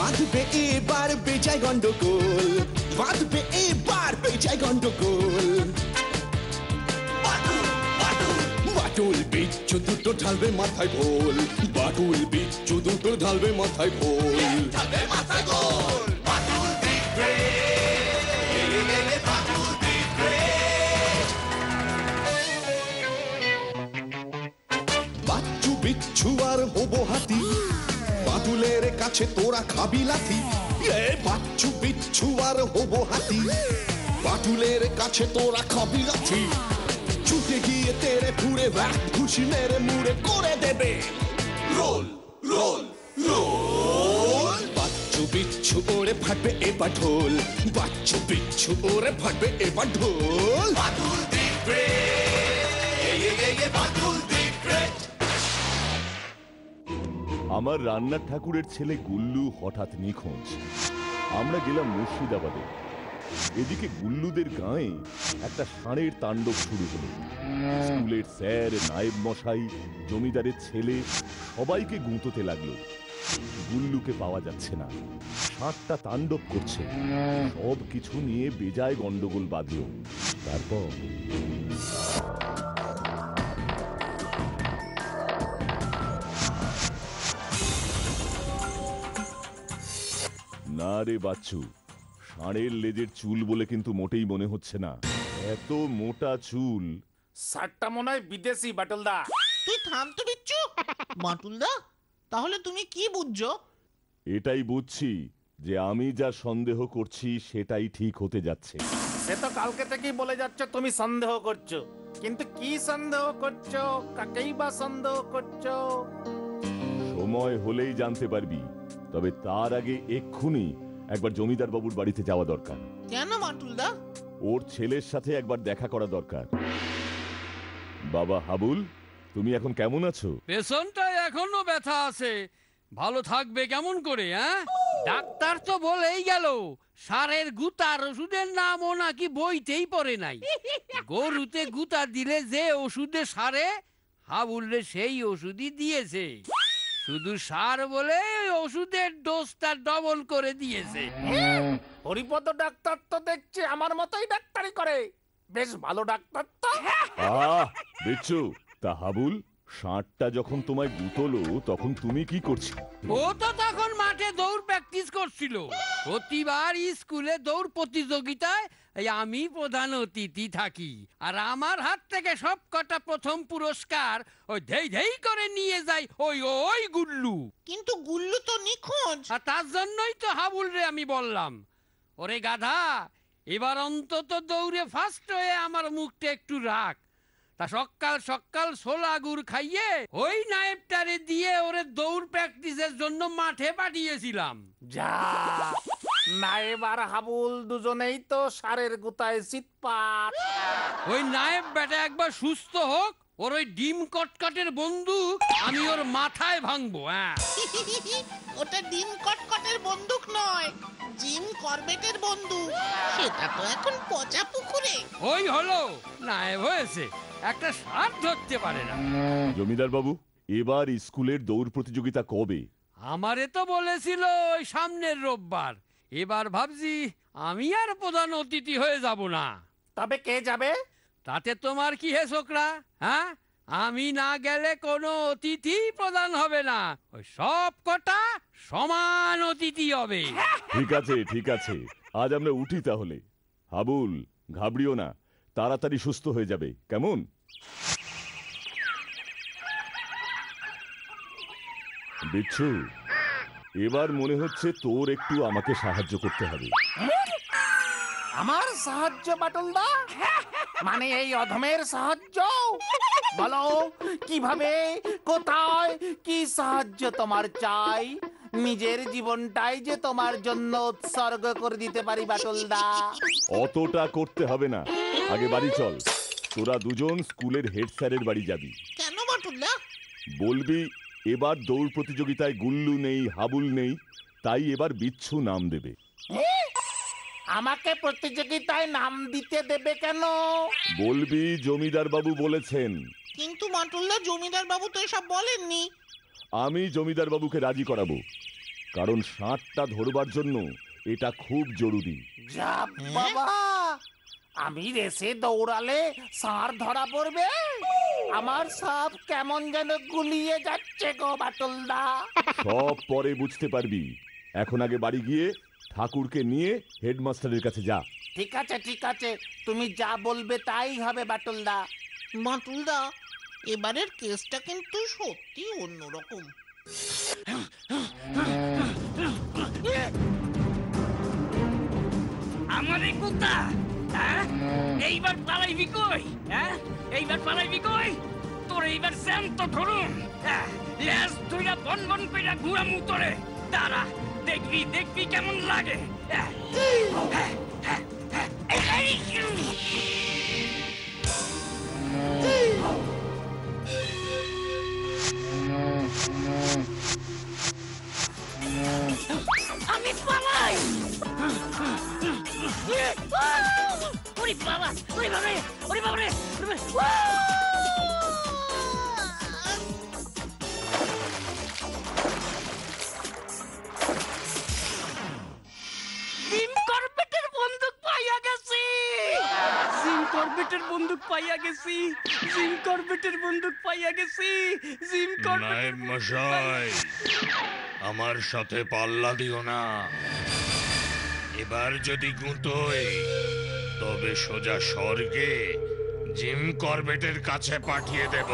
বাঁধবে এবার বেজায় গন্ডগোল, বাঁধবে এবার বেজায় গন্ডগোল। বাটুল বিচ্ছু দুটো ঢালবে মাথায় ভোল, বাটুল বিচ্ছু দুটো ঢালবে মাথায় ভোল। বাচ্চু বিচ্ছু আর হবো হাতি, বাটুলের কাছে তোরা খাবি লাথি। বাচ্চু বিচ্ছু আর হবো হাতি, বাটুলের কাছে তোরা খাবি লাথি। ছুটে গিয়ে তেরে ফুড়ে ব্যাক খুশি মেরে মুড়ে করে দেবে রোল রোল রোল। বাচ্চু বিচ্ছু ওরে ফাটবে এবার ঢোল, বাচ্চু বিচ্ছু ওরে ফাটবে এবার ঢোল। বাটুল দ্বীপ রে, বাটুল দ্বীপ রে। আমার রান্নার ঠাকুরের ছেলে গুল্লু হঠাৎ নিখোঁজ। আমরা গেলাম মুর্শিদাবাদে। এদিকে গুল্লুদের গাঁয়ে একটা ষাঁড়ের তাণ্ডব শুরু হলো। স্কুলের স্যার, নায়েব মশাই, জমিদারের ছেলে সবাইকে গুঁতোতে লাগলো। গুল্লুকে পাওয়া যাচ্ছে না, ষাঁড়টা তাণ্ডব করছে। সব কিছু নিয়ে বেজায় গন্ডগোল বাঁধল। তারপর না রে বাচ্চু, ষাঁড়ের লেজের চুল বলে কিন্তু মোটেই মনে হচ্ছে না। এত মোটা চুল। ষাঁড়টা মনে হয় বিদেশি বাটুলদা। তুই থাম তো বিচ্ছু। বাটুলদা, তাহলে তুমি কি বুঝছো? এটাই বুঝছি যে আমি যা সন্দেহ করছি সেটাই ঠিক হতে যাচ্ছে। সে তো কালকে থেকেই বলে যাচ্ছে তুমি সন্দেহ করছো, কিন্তু কি সন্দেহ করছো, কাকেই বা সন্দেহ করছো? সময় হলেই জানতে পারবি। তবে তার আগে এক্ষুনি একবার জমিদার বাবুর বাড়িতে যাওয়া দরকার। কেন বাটুলদা? ওর ছেলের সাথে একবার দেখা করা দরকার। বাবা হাবুল, তুমি এখন কেমন আছো? পেছনটা এখনো ব্যথা আছে, ভালো থাকবে কেমন করে? ডাক্তার তো বলেই গেল ষাঁড়ের গুতার ওষুধের নামও নাকি বইতেই পড়ে নাই। গরুতে গুতা দিলে যে ওষুধে সারে, হাবুলরে সেই ওষুধই দিয়েছে। শুধু সার বলে ওষুধের ডোজটা ডবল করে দিয়েছে। হরিপদ ডাক্তার তো দেখছি আমার মতোই ডাক্তারি করে, বেশ ভালো ডাক্তার তো। বিচ্ছু, তা হাবুল, ষাঁড়টা যখন তোমায় গুতলো তখন তুমি কি করছিলে? ও তো তখন মাঠে দৌড় প্র্যাকটিস করছিল। প্রতিবার স্কুলে দৌড় প্রতিযোগিতায় আমি প্রধান অতিথি থাকি, আর আমার হাত থেকে সব কটা প্রথম পুরস্কার ওই ধেই ধেই করে নিয়ে যায় ওই গুল্লু। কিন্তু গুল্লু তো নিখোঁজ। আর তার জন্যই তো হাবুল রে আমি বললাম, ওরে গাধা, এবার অন্তত দৌড়ে ফার্স্ট হয়ে আমার মুখটা একটু রাখ। তা সকাল সকাল ছোলা গুড় খাইয়ে ওই নায়েবটারে দিয়ে ওরে দৌড় প্র্যাকটিসের জন্য মাঠে পাঠিয়েছিলাম। যা, নায়েব আর হাবুল দুজনেই তো ষাঁড়ের গুতায় চিৎপাট। ওই নায়েব বেটা একবার সুস্থ হোক, ওর ওই ডিম কটকটের বন্দুক আমি ওর মাথায় ভাঙবো। ওটা ডিম কটকটের বন্দুক নয়, জিম করবেটের বন্দুক। সেটা তো এখন পচা পুকুরে। ওই হলো নায়েব হয়েছে, একটা ষাঁড় ধরতে পারে না। জমিদার বাবু, এবার স্কুলের দৌড় প্রতিযোগিতা কবে? আমারে তো বলেছিল ওই সামনের রোববার। এবার ভাবছি আমি আর প্রধান অতিথি হয়ে যাব না। তবে কে যাবে? তাতে তোমার কি হে ছোকরা? আমি না গেলে কোনো অতিথি প্রধান হবে না, ওই সব কটা সমান অতিথি হবে। ঠিক আছে, ঠিক আছে, আজ আমরা উঠি তাহলে। হাবুল, ঘাবড়িও না, তাড়াতাড়ি সুস্থ হয়ে যাবে, কেমন? বিচ্ছু, এবার মনে হচ্ছে তোর একটু আমাকে সাহায্য করতে হবে। আমার সাহায্য বাটুলদা? মানে এই অধমের সাহায্য? বলো কিভাবে, কোথায়, কি সাহায্য তোমার চাই? নিজের জীবনটাই যে তোমার জন্য উৎসর্গ করে দিতে পারি বাটুলদা। অতটা করতে হবে না, আগে বাড়ি চল। তোরা দুজন স্কুলের হেড স্যারের বাড়ি যাবি। কেন বাটুলদা? বলবি এবার দৌড় প্রতিযোগিতায় গুল্লু নেই, হাবুল নেই, তাই এবার বিচ্ছু নাম দেবে। আমাকে প্রতিযোগিতায় নাম দিতে দেবে কেন? বলবি জমিদার বাবু বলেছেন। কিন্তু বাটুলদা, জমিদার বাবু তো এসব বলেননি। আমি জমিদার বাবুকে রাজি করাবো। কারণ ষাঁড়টা ধরবার জন্য এটা খুব জরুরি। যা বাবা, আমি রেসে দৌড়ালে ষাঁড় ধরা পড়বে? আমার সব কেমন যেন গুলিয়ে যাচ্ছে গো বাটুলদা। সব পরে বুঝতে পারবি, এখন আগে বাড়ি গিয়ে ঠাকুরকে নিয়ে হেডমাস্টারের কাছে যা। ঠিক আছে ঠিক আছে, তুমি যা বলবে তাই হবে বাটুলদা। বাটুলদা, এবারের কেসটা কিন্তু সত্যি অন্যরকম। আমারে কুত্তা, হ্যাঁ? এইবার পালাইবি কই? হ্যাঁ, এইবার পালাইবি কই? তোর এইবার জ্যান্ত ধরুন, হ্যাঁ, লেজ ধইরা বন বন কইরা ঘুরামু তোরে। দাঁড়া, দেখবি দেখবি কেমন লাগে। হ্যাঁ, হ্যাঁ, হ্যাঁ, হ্যাঁ, এই, আমি পালাই। ওরে বাবা, ওরে বাবা রে, ওরে বাবা রে, ওরে বাবা। জিম করবেটের বন্দুক পাইয়া গেছি। জিম করবেটের বন্দুক পাইয়া গেছি। জিম করবেটের বন্দুক পাইয়া গেছি। জিম করবেটের নায়েব মশাই, আমার সাথে পাল্লা দিও না। এবার যদি গুঁতোই তবে সোজা স্বর্গে জিম করবেটের কাছে পাঠিয়ে দেব।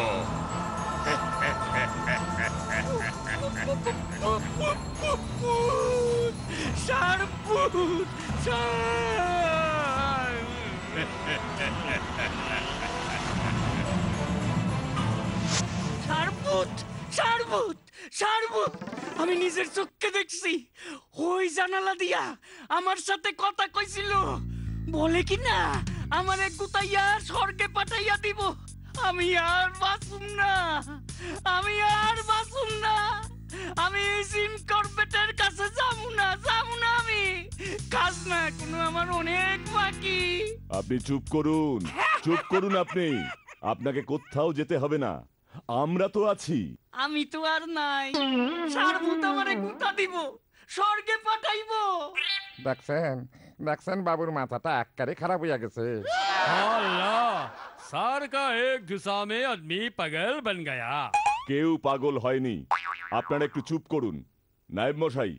সারপুত, সারপুত, সারপুত, সারপুত, আমি নিজের চোখকে দেখছি। ওই জানালা দিয়া আমার সাথে কথা কইছিল। বলে কি না আমারে গুতাইয়া স্বর্গে পাঠাইয়া দিব। আমি আর বাঁচুম না, আমি আর বাঁচুম না। আমি জিম করবেটের কাছে যাবো না, যাবো না। আমি কাজ না কোনো আমার অনেক বাকি। আপনি চুপ করুন, চুপ করুন। আপনি, আপনাকে কোথাও যেতে হবে না, আমরা তো আছি। আমি তো আর নাই। সারভূত আমারে গুতা দিব, স্বর্গে পাঠাইবো। দেখছেন দেখছেন বাবুর মাথাটা এক্কারে খারাপ হইয়া গেছে। अल्लाह, सार का एक दिशा में आदमी पागल बन गया। কেউ পাগল হয়নি, আপনারা একটু চুপ করুন। নায়েব মশাই,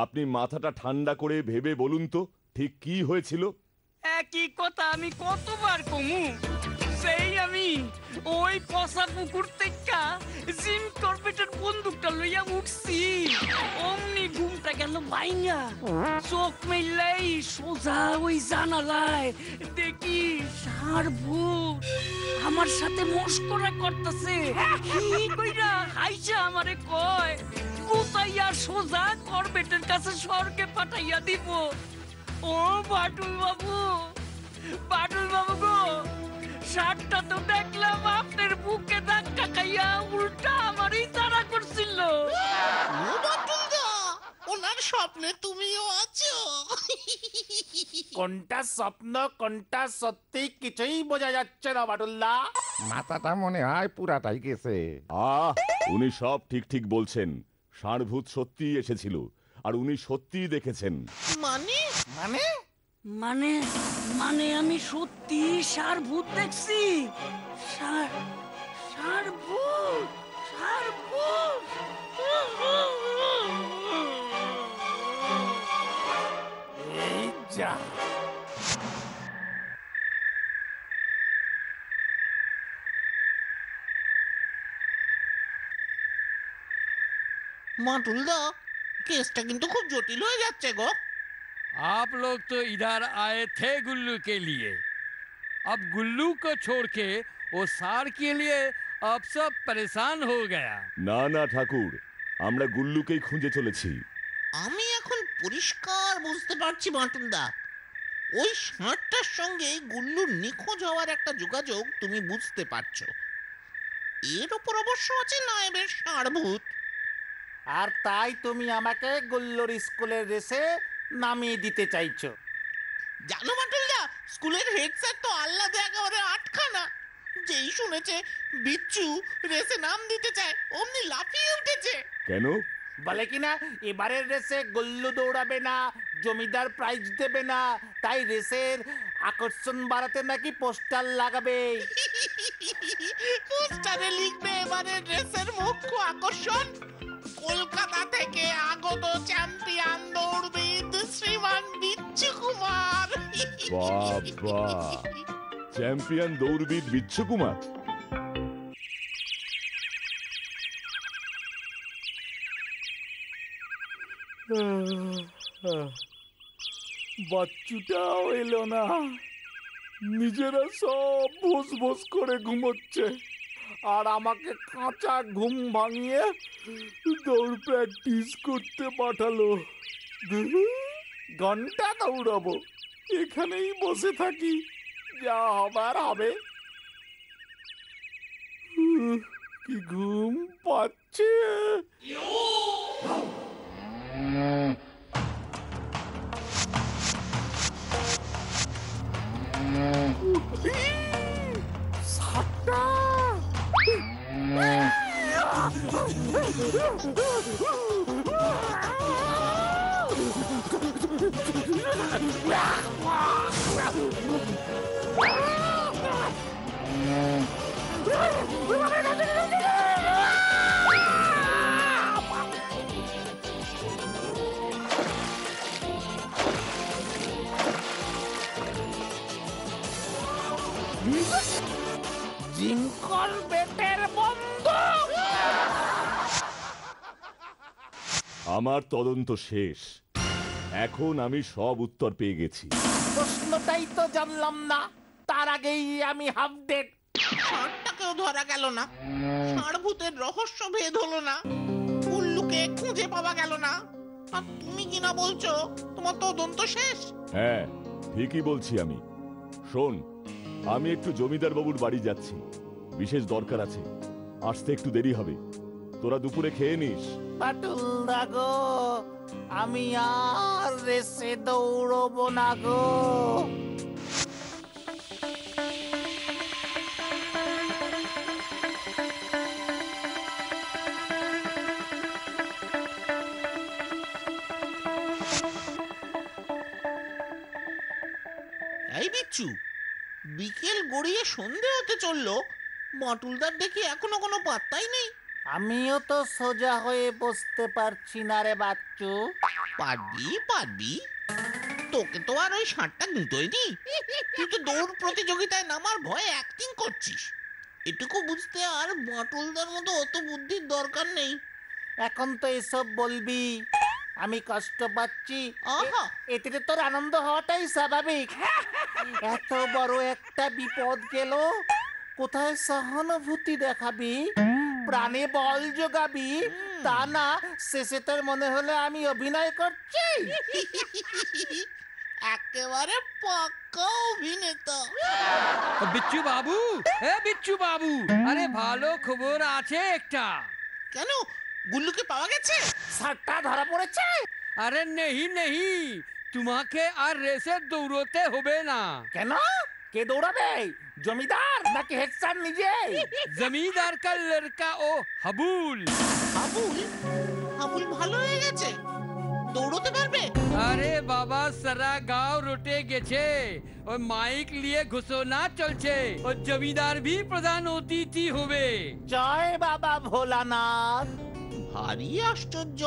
আপনি মাথাটা ঠান্ডা করে ভেবে বলুন তো ঠিক কি হয়েছিল। একই কথা আমি কতবার কমু। সেই আমি ওই পচা পুকুর থেকে জিম করবেটের বন্দুকটা লইয়া উঠছি, অমনি ঘুমটা গেল ভাইঙ্গা। চোখ মেললেই সোজা ওই জানালায় দেখি সারভূত আমার সাথে মস্করা করতেছে। কি কইরা হাইসা আমারে কয় গুতাইয়া সোজা করবেটের কাছে স্বর্গে পাঠাইয়া দিব। ও বাটুল বাবু, বাটুল বাবু গো, ষাঁড়টা তো দেখলাম আপনার বুকে ধাক্কা খাইয়া উল্টা আমারই তাড়া করছিল। ও বাটুলদা, ওনার স্বপ্নে তুমিও আছো। কোনটা স্বপ্ন কোনটা সত্যি কিছুই বোঝা যাচ্ছে না বাটুলদা। মাথাটা মনে হয় পুরাটাই গেছে। উনি সব ঠিক ঠিক বলছেন। ষাঁড়ভূত সত্যিই এসেছিল, আর উনি সত্যিই দেখেছেন। মানে মানে মানে মানে আমি সত্যি সারভূত দেখছি। সারভূত, সারভূত। এই যা, বাটুলদা, কেসটা কিন্তু খুব জটিল হয়ে যাচ্ছে গো। आप लोग तो इधर आए थे गुल्लू के लिए, अब गुल्लू को छोड़ के वो सार के लिए अब सब परेशान हो गया। না না ঠাকুর, আমরা গুল্লুকেই খুঁজে চলেছি। আমি এখন পরিষ্কার বুঝতে পারছি বাটুলদা, ওই ষাঁড়টার সঙ্গে গুল্লুর নিখোঁজ হওয়ার একটা যোগাযোগ তুমি বুঝতে পারছো। এর উপর অবশ্য আছে নায়েবের ষাঁড়ভূত। আর তাই তুমি আমাকে গুল্লুর স্কুলের রেসে নামিয়ে দিতে চাইছো। জানো বাটুলদা, স্কুলের হেড স্যার তো আহ্লাদে একেবারে আটখানা। যেই শুনেছে বিচ্ছু রেসে নাম দিতে চায় অমনি লাফিয়ে উঠেছে। কেন, বলে কিনা এবারের রেসে গুল্লু দৌড়াবে না, জমিদার প্রাইজ দেবে না, তাই রেসের আকর্ষণ বাড়াতে নাকি পোস্টার লাগাবে। পোস্টারে লিখবে এবারের রেসের মুখ্য আকর্ষণ কলকাতা থেকে আগত চ্যাম্পিয়ন দৌড়বিদ শ্রীমান বিচ্ছু কুমার। বাবা, চ্যাম্পিয়ন দৌড়বিদ বিচ্ছু কুমার। বাচ্চুটাও এলো না, নিজেরা সব ভোস ভোস করে ঘুমোচ্ছে, আর আমাকে কাঁচা ঘুম ভাঙিয়ে দৌড় প্র্যাকটিস করতে পাঠালো। ঘন্টা দৌড়াবো, এখানেই বসে থাকি, যা হবার হবে। কি ঘুম পাচ্ছে। সাতটা জিঙ্কল বেটের বন্ধু। আমার তদন্ত শেষ, এখন আমি সব উত্তর পেয়ে গেছি। প্রশ্নটাই তো জানলাম না, তার আগেই আমি হাফ ডেট। ষাঁড়টাকেও ধরা গেল না, ষাঁড় ভূতের রহস্য ভেদ হলো না, উল্লুকে খুঁজে পাওয়া গেল না, আর তুমি কিনা বলছো তোমার তদন্ত শেষ। হ্যাঁ, ঠিকই বলছি আমি। শোন, আমি একটু জমিদার বাবুর বাড়ি যাচ্ছি, বিশেষ দরকার আছে, আসতে একটু দেরি হবে। তোরা দুপুরে খেয়ে নিস। পাটুল দা গো, আমি আর রেসে দৌড়বো না গো। এই বিচ্ছু, বিকেল গড়িয়ে সন্ধে হতে চললো, বাটুলদার দেখি এখনো কোনো পাত্তাই নেই। আমিও তো সোজা হয়ে বসতে পারছি না রে বাচ্চু। পারবি পারবি, তোকে তো আর ওই ষাঁড়টা নিতই নি, তুই তো দৌড় প্রতিযোগিতায় নামার ভয়ে অ্যাক্টিং করছিস। এটুকু বুঝতে আর বাটুলদার মতো অত বুদ্ধির দরকার নেই। এখন তো এসব বলবি, আমি কষ্ট পাচ্ছি, আহা, এতে তোর আনন্দ হওয়াটাই স্বাভাবিক। এত বড় একটা বিপদ গেল, কোথায় সহানুভূতি দেখাবি, প্রাণে বল যোগাবি, তা না শেষে তোর মনে হলে আমি অভিনয় করছি। একেবারে পাক্কা অভিনেতা। বিচ্ছু বাবু, এ বিচ্ছু বাবু, আরে ভালো খবর আছে একটা। কেন, গুল্লুকে পাওয়া গেছে? সারটা ধরা পড়েছে। আরে নেহি নেহি, তোমাকে আর রেসে দৌড়তে হবে না। কেন? কে দৌড়াবে, জমিদার নাকি হেড স্যার নিজে? জমিদার কা লড়কা ও হাবুল। হাবুল? হাবুল ভালো হয়ে গেছে, দৌড়তে পারবে? আরে বাবা, সারা গাঁও রটে গেছে, ওই মাইক নিয়ে ঘোষণা চলছে, ও জমিদার ভি প্রধান অতিথি হবে। জয় বাবা ভোলানাথ। ভারী আশ্চর্য,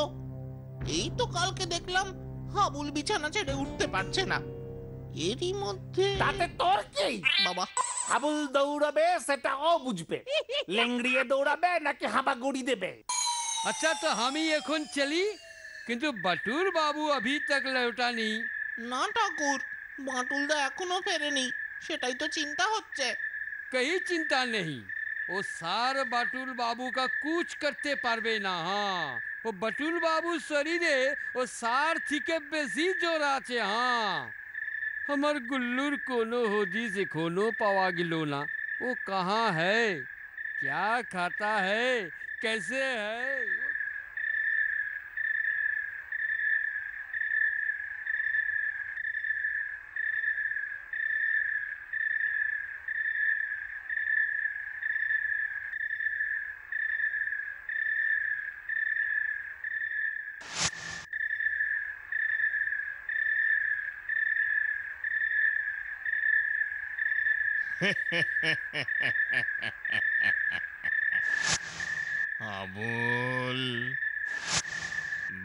এই তো কালকে দেখলাম হাবুল বিছানা ছেড়ে উঠতে পারছে না, এরই মধ্যে তাতে তোর কি বাবা? হাবুল দৌড়াবে সেটা ও বুঝবে, লেংড়িয়ে দৌড়াবে নাকি হাবাগুড়ি দেবে। अच्छा तो हम ही এখন চলি, কিন্তু বাটুল বাবু अभी तक लौटा नहीं। না ঠাকুর, বাটুলদা এখনো ফেরেনি, সেটাই তো চিন্তা হচ্ছে। कहीं चिंता नहीं, वो सार বাটুল বাবু का कुछ करते পারবে না। हाँ, वो বাটুল বাবু শরীরে ও সার থেকে বেশি জোর আছে। हाँ, हमार गुल्लूर कोनो हदिस एखोनो पावा गिलो ना, वो कहाँ है, क्या खाता है, कैसे है। হাবুল,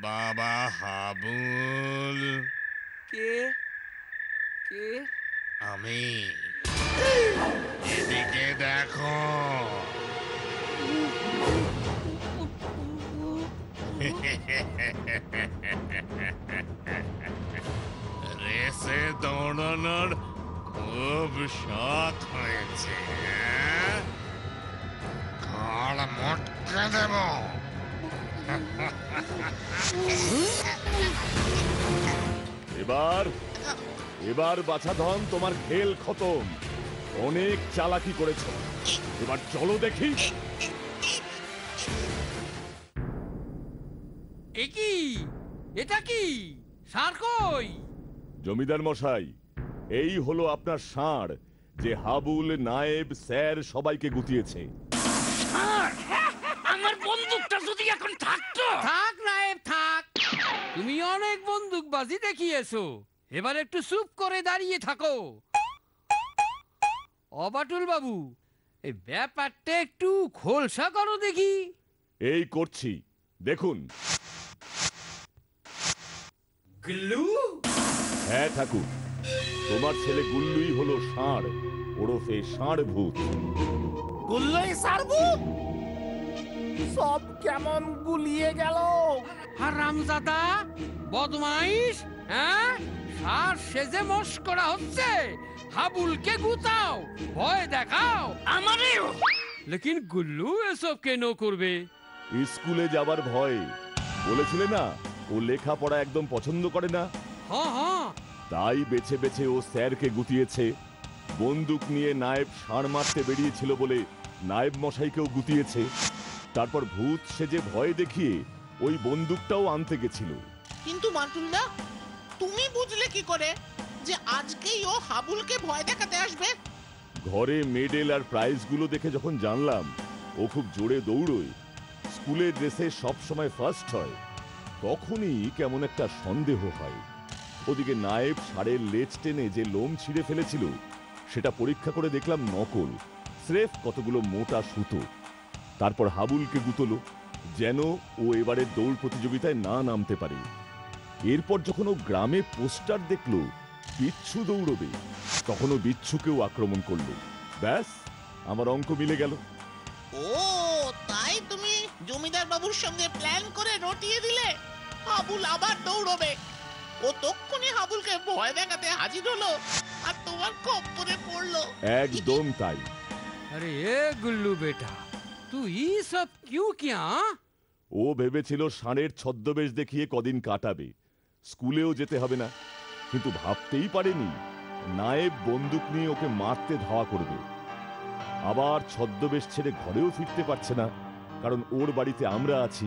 বাবা হাবুল। কে কে আমি। এদিকে দেখো। রেসে দৌড়ানোর খুব শখ হয়েছে। ঘাড় মটকে দেব। এবার এবার বাছাধন, তোমার খেল খতম। অনেক চালাকি করেছ, এবার চলো দেখি। এ কি? এটা কি? ষাঁড় কই? জমিদার মশাই, এই হলো আপনার ষাঁড়, যে হাবুল, নায়েব, স্যার সবাইকে গুতিয়েছে। আমার বন্দুকটা যদি এখন থাকতো। থাক নায়েব থাক, তুমি অনেক বন্দুকবাজি দেখিয়েছো, এবার একটু চুপ করে দাঁড়িয়ে থাকো। অবাটুল বাবু, এই ব্যাপারটা একটু খোলসা করো দেখি। এই করছি, দেখুন। গুল্লু? হ্যাঁ ঠাকুর, তোমার ছেলে গুল্লুই হলো ষাঁড়, ওরফে ষাঁড় ভূত। গুল্লই সারবু সব কেমন গুলিয়ে গেল। হারামজাদা, বদমাইশ, হ্যাঁ? ষাঁড় সেজে মস্করা হচ্ছে। হাবুলকে গুতাও, ভয় দেখাও আমারেও। লেকিন গুল্লু এসব কেন করবে? স্কুলে যাবার ভয়। বলেছিলে না ও লেখাপড়া একদম পছন্দ করে না? হ্যাঁ হ্যাঁ, তাই বেছে বেছে ও স্যারকে গুতিয়েছে। বন্দুক নিয়ে নায়েব ষাঁড় মারতে বেরিয়েছিল বলে নায়েব মশাইকেও গুতিয়েছে। তারপর ভূত সেজে ভয় দেখিয়ে ওই বন্দুকটাও আনতে গেছিল। কিন্তু মান্টুলদা, তুমি বুঝলে কি করে যে আজকেই ও হাবুলকে ভয় দেখাতে আসবে? ঘরে মেডেল আর প্রাইজগুলো দেখে যখন জানলাম ও খুব জোরে দৌড়োয়, স্কুলের রেসে সব সময় ফার্স্ট হয়, তখনই কেমন একটা সন্দেহ হয়। ওদিকে নায়েব ষাঁড়ের লেজ টেনে যে লোম ছিঁড়ে ফেলেছিল, সেটা পরীক্ষা করে দেখলাম নকল, স্রেফ কতগুলো মোটা সুতো। তারপর হাবুলকে গুতলো, যেন ও এবারের দৌড় প্রতিযোগিতায় না নামতে পারে। এরপর যখন ও গ্রামে পোস্টার দেখলো বিচ্ছু দৌড়বে, তখন ও বিচ্ছুকেও আক্রমণ করলো। ব্যাস, আমার অঙ্ক মিলে গেল। ও তাই তুমি জমিদার বাবুর সঙ্গে প্ল্যান করে রটিয়ে দিলে হাবুল আবার দৌড়বে। ও তক্ষুনি হাবুলকে ভয় দেখাতে হাজির হলো আর তোমার খপ্পরে পড়লো। একদম তাই। আরে এ গুল্লু বেটা, তুই সব কিউ কিয়া? ও ভেবেছিল ষাঁড়ের ছদ্মবেশ দেখিয়ে কদিন কাটাবে, স্কুলেও যেতে হবে না। কিন্তু ভাবতেই পারেনি নায়েব বন্দুক নিয়ে ওকে মারতে ধাওয়া করবে। আবার ছদ্মবেশ ছেড়ে ঘরেও ফিরতে পারছে না, কারণ ওর বাড়িতে আমরা আছি,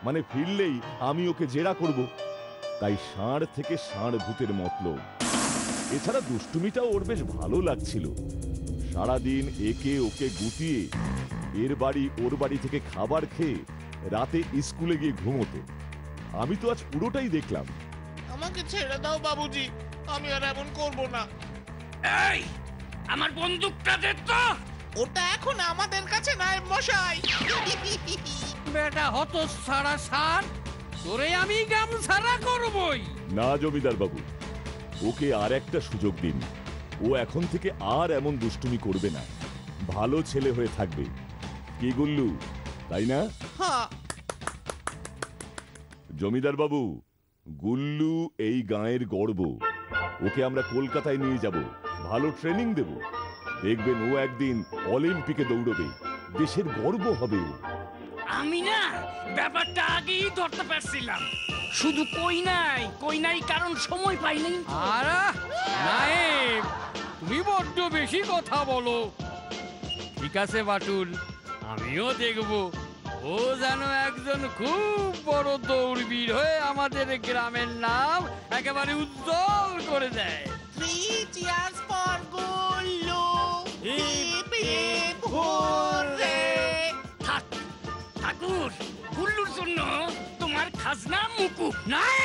মানে ফিরলেই আমি ওকে জেরা করব। তাই ষাঁড় থেকে ষাঁড় ভূতের মতলব। এছাড়া দুষ্টুমিটাও ওর বেশ ভালো লাগছিল। সারাদিন একে ওকে গুটিয়ে এর বাড়ি ওর বাড়ি থেকে খাবার খেয়ে রাতে স্কুলে গিয়ে ঘুমোতো। আমি তো আজ পুরোটাই দেখলাম। আমাকে ছেড়ে দাও বাবুজি, আমি আর এমন করব না। এই, আমার বন্দুকটা দে তো। ওটা এখন আমাদের কাছে নায়েব মশাই। বেটা হত সারা সার, তোরে আমি গামছাড়া করবই। না জমিদার বাবু, ওকে আর একটা সুযোগ দিন। ও এখন থেকে আর এমন দুষ্টুমি করবে না, ভালো ছেলে হয়ে থাকবে। কি গুল্লু, তাই না? হ্যাঁ। জমিদার বাবু, গুল্লু এই গাঁয়ের গর্ব। ওকে আমরা কলকাতায় নিয়ে যাব, ভালো ট্রেনিং দেব। দেখবেন ও একদিন অলিম্পিকে দৌড়বে, দেশের গর্ব হবে। আমি না ব্যাপারটা আগেই ধরতে পারছিলাম, শুধু কই নাই কারণ সময় পাইনি। আর নায়েব, তুমি বড্ড বেশি কথা বলো। ঠিক আছে বাটুল, আমিও দেখব ও যেন একজন খুব বড় দৌড়বীর হয়ে আমাদের গ্রামের নাম একেবারে উজ্জ্বল করে দেয়। 3 cheers for Gullu. Hip hip hooray. ঠাকুর, গুল্লুর জন্য তোমার খাজনা মুকুব। নাই